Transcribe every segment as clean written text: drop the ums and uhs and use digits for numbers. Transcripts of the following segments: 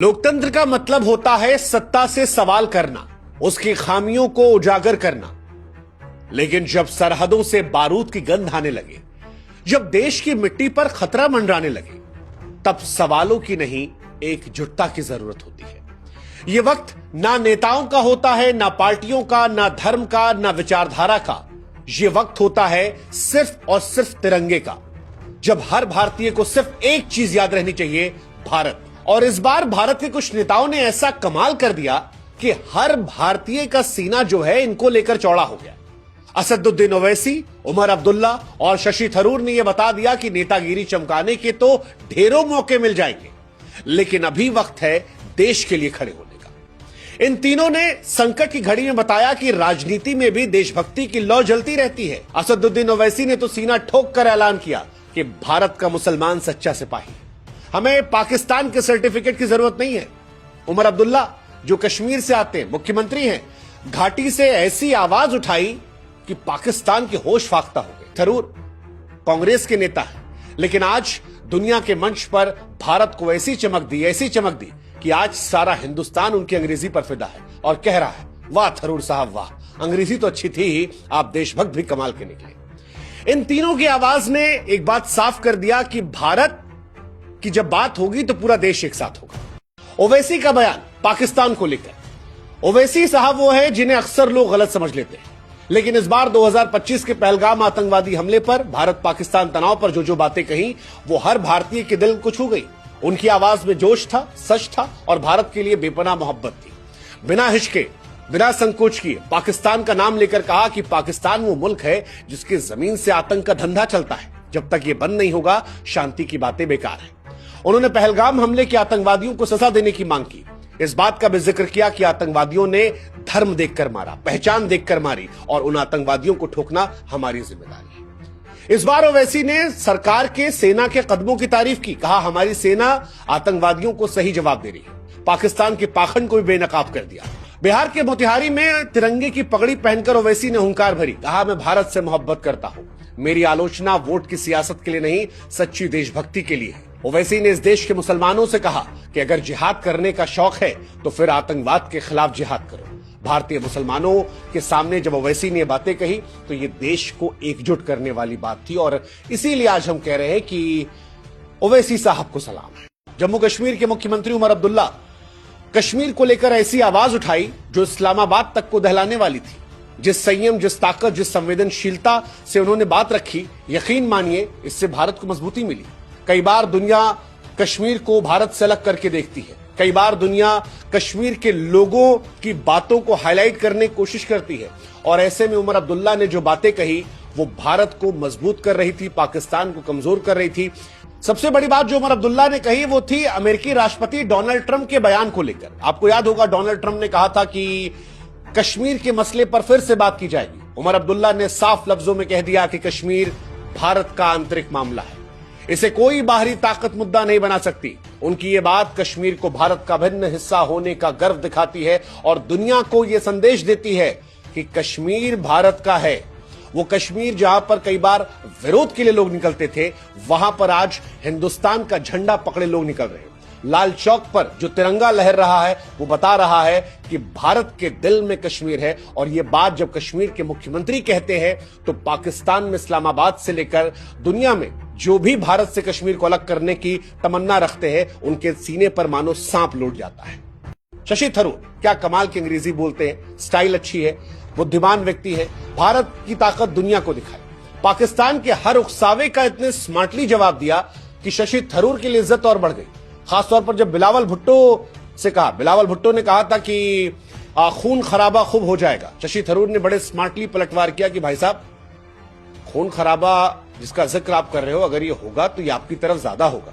लोकतंत्र का मतलब होता है सत्ता से सवाल करना, उसकी खामियों को उजागर करना। लेकिन जब सरहदों से बारूद की गंध आने लगे, जब देश की मिट्टी पर खतरा मंडराने लगे, तब सवालों की नहीं एकजुटता की जरूरत होती है। यह वक्त ना नेताओं का होता है, ना पार्टियों का, ना धर्म का, ना विचारधारा का। यह वक्त होता है सिर्फ और सिर्फ तिरंगे का, जब हर भारतीय को सिर्फ एक चीज याद रहनी चाहिए, भारत। और इस बार भारत के कुछ नेताओं ने ऐसा कमाल कर दिया कि हर भारतीय का सीना जो है इनको लेकर चौड़ा हो गया। असदुद्दीन ओवैसी, उमर अब्दुल्ला और शशि थरूर ने यह बता दिया कि नेतागिरी चमकाने के तो ढेरों मौके मिल जाएंगे, लेकिन अभी वक्त है देश के लिए खड़े होने का। इन तीनों ने संकट की घड़ी में बताया कि राजनीति में भी देशभक्ति की लौ जलती रहती है। असदुद्दीन ओवैसी ने तो सीना ठोक कर ऐलान किया कि भारत का मुसलमान सच्चा सिपाही, हमें पाकिस्तान के सर्टिफिकेट की जरूरत नहीं है। उमर अब्दुल्ला जो कश्मीर से आते हैं, मुख्यमंत्री हैं, घाटी से ऐसी आवाज उठाई कि पाकिस्तान के होश फाख्ता हो गए। थरूर कांग्रेस के नेता है, लेकिन आज दुनिया के मंच पर भारत को ऐसी चमक दी कि आज सारा हिंदुस्तान उनकी अंग्रेजी पर फिदा है और कह रहा है, वाह थरूर साहब वाह, अंग्रेजी तो अच्छी थी ही, आप देशभक्त भी कमाल के निकले। इन तीनों की आवाज ने एक बात साफ कर दिया कि भारत कि जब बात होगी तो पूरा देश एक साथ होगा। ओवैसी का बयान पाकिस्तान को लेकर, ओवैसी साहब वो है जिन्हें अक्सर लोग गलत समझ लेते हैं, लेकिन इस बार 2025 के पहलगाम आतंकवादी हमले पर, भारत पाकिस्तान तनाव पर जो बातें कही, वो हर भारतीय के दिल को छू गई। उनकी आवाज में जोश था, सच था और भारत के लिए बेपनाह मोहब्बत थी। बिना हिचके, बिना संकोच किए पाकिस्तान का नाम लेकर कहा कि पाकिस्तान वो मुल्क है जिसके जमीन से आतंक का धंधा चलता है। जब तक ये बंद नहीं होगा, शांति की बातें बेकार है। उन्होंने पहलगाम हमले के आतंकवादियों को सजा देने की मांग की। इस बात का भी जिक्र किया कि आतंकवादियों ने धर्म देखकर मारा, पहचान देखकर मारी, और उन आतंकवादियों को ठोकना हमारी जिम्मेदारी है। इस बार ओवैसी ने सरकार के सेना के कदमों की तारीफ की, कहा हमारी सेना आतंकवादियों को सही जवाब दे रही है। पाकिस्तान के पाखंड को भी बेनकाब कर दिया। बिहार के मोतिहारी में तिरंगे की पगड़ी पहनकर ओवैसी ने हुंकार भरी, कहा मैं भारत से मोहब्बत करता हूं, मेरी आलोचना वोट की सियासत के लिए नहीं, सच्ची देशभक्ति के लिए है। ओवैसी ने इस देश के मुसलमानों से कहा कि अगर जिहाद करने का शौक है तो फिर आतंकवाद के खिलाफ जिहाद करो। भारतीय मुसलमानों के सामने जब ओवैसी ने बातें कही तो ये देश को एकजुट करने वाली बात थी, और इसीलिए आज हम कह रहे हैं कि ओवैसी साहब को सलाम है। जम्मू कश्मीर के मुख्यमंत्री उमर अब्दुल्ला कश्मीर को लेकर ऐसी आवाज उठाई जो इस्लामाबाद तक को दहलाने वाली थी। जिस संयम, जिस ताकत, जिस संवेदनशीलता से उन्होंने बात रखी, यकीन मानिए इससे भारत को मजबूती मिली। कई बार दुनिया कश्मीर को भारत से अलग करके देखती है, कई बार दुनिया कश्मीर के लोगों की बातों को हाईलाइट करने की कोशिश करती है, और ऐसे में उमर अब्दुल्ला ने जो बातें कही वो भारत को मजबूत कर रही थी, पाकिस्तान को कमजोर कर रही थी। सबसे बड़ी बात जो उमर अब्दुल्ला ने कही वो थी अमेरिकी राष्ट्रपति डोनाल्ड ट्रंप के बयान को लेकर। आपको याद होगा डोनाल्ड ट्रंप ने कहा था कि कश्मीर के मसले पर फिर से बात की जाएगी। उमर अब्दुल्ला ने साफ लफ्जों में कह दिया कि कश्मीर भारत का आंतरिक मामला है, इसे कोई बाहरी ताकत मुद्दा नहीं बना सकती। उनकी ये बात कश्मीर को भारत का भिन्न हिस्सा होने का गर्व दिखाती है और दुनिया को यह संदेश देती है कि कश्मीर भारत का है। वो कश्मीर जहां पर कई बार विरोध के लिए लोग निकलते थे, वहां पर आज हिंदुस्तान का झंडा पकड़े लोग निकल रहे हैं। लाल चौक पर जो तिरंगा लहर रहा है वो बता रहा है कि भारत के दिल में कश्मीर है। और ये बात जब कश्मीर के मुख्यमंत्री कहते हैं तो पाकिस्तान में, इस्लामाबाद से लेकर दुनिया में जो भी भारत से कश्मीर को अलग करने की तमन्ना रखते हैं, उनके सीने पर मानो सांप लौट जाता है। शशि थरूर क्या कमाल की अंग्रेजी बोलते हैं, स्टाइल अच्छी है, बुद्धिमान व्यक्ति है, भारत की ताकत दुनिया को दिखाई। पाकिस्तान के हर उकसावे का इतने स्मार्टली जवाब दिया कि शशि थरूर की लिए इज्जत और बढ़ गई। खासतौर पर जब बिलावल भुट्टो से कहा, बिलावल भुट्टो ने कहा था कि खून खराबा खूब हो जाएगा, शशि थरूर ने बड़े स्मार्टली पलटवार किया कि भाई साहब खून खराबा जिसका जिक्र आप कर रहे हो, अगर ये होगा तो ये आपकी तरफ ज्यादा होगा।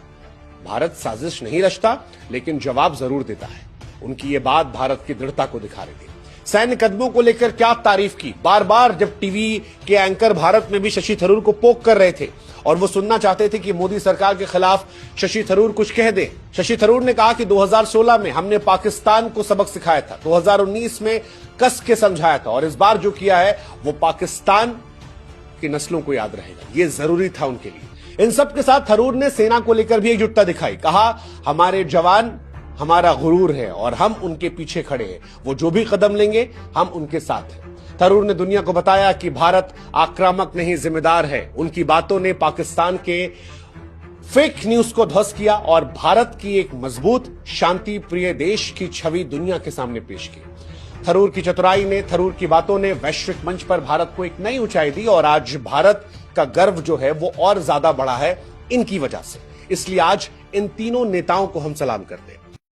भारत साजिश नहीं रचता लेकिन जवाब जरूर देता है। उनकी ये बात भारत की दृढ़ता को दिखा रही थी। सैन्य कदमों को लेकर क्या तारीफ की। बार बार जब टीवी के एंकर भारत में भी शशि थरूर को पोक कर रहे थे और वो सुनना चाहते थे कि मोदी सरकार के खिलाफ शशि थरूर कुछ कह दे, शशि थरूर ने कहा कि 2016 में हमने पाकिस्तान को सबक सिखाया था, 2019 में कस के समझाया था, और इस बार जो किया है वो पाकिस्तान की नस्लों को याद रहेगा। ये जरूरी था उनके लिए। इन सब के साथ थरूर ने सेना को लेकर भी एकजुटता दिखाई। कहा हमारे जवान हमारा गुरूर है और हम उनके पीछे खड़े हैं। वो जो भी कदम लेंगे हम उनके साथ हैं। थरूर ने दुनिया को बताया कि भारत आक्रामक नहीं जिम्मेदार है। उनकी बातों ने पाकिस्तान के फेक न्यूज को ध्वस्त किया और भारत की एक मजबूत शांति प्रिय देश की छवि दुनिया के सामने पेश की। थरूर की चतुराई ने, थरूर की बातों ने वैश्विक मंच पर भारत को एक नई ऊंचाई दी और आज भारत का गर्व जो है वो और ज्यादा बढ़ा है इनकी वजह से। इसलिए आज इन तीनों नेताओं को हम सलाम करते हैं।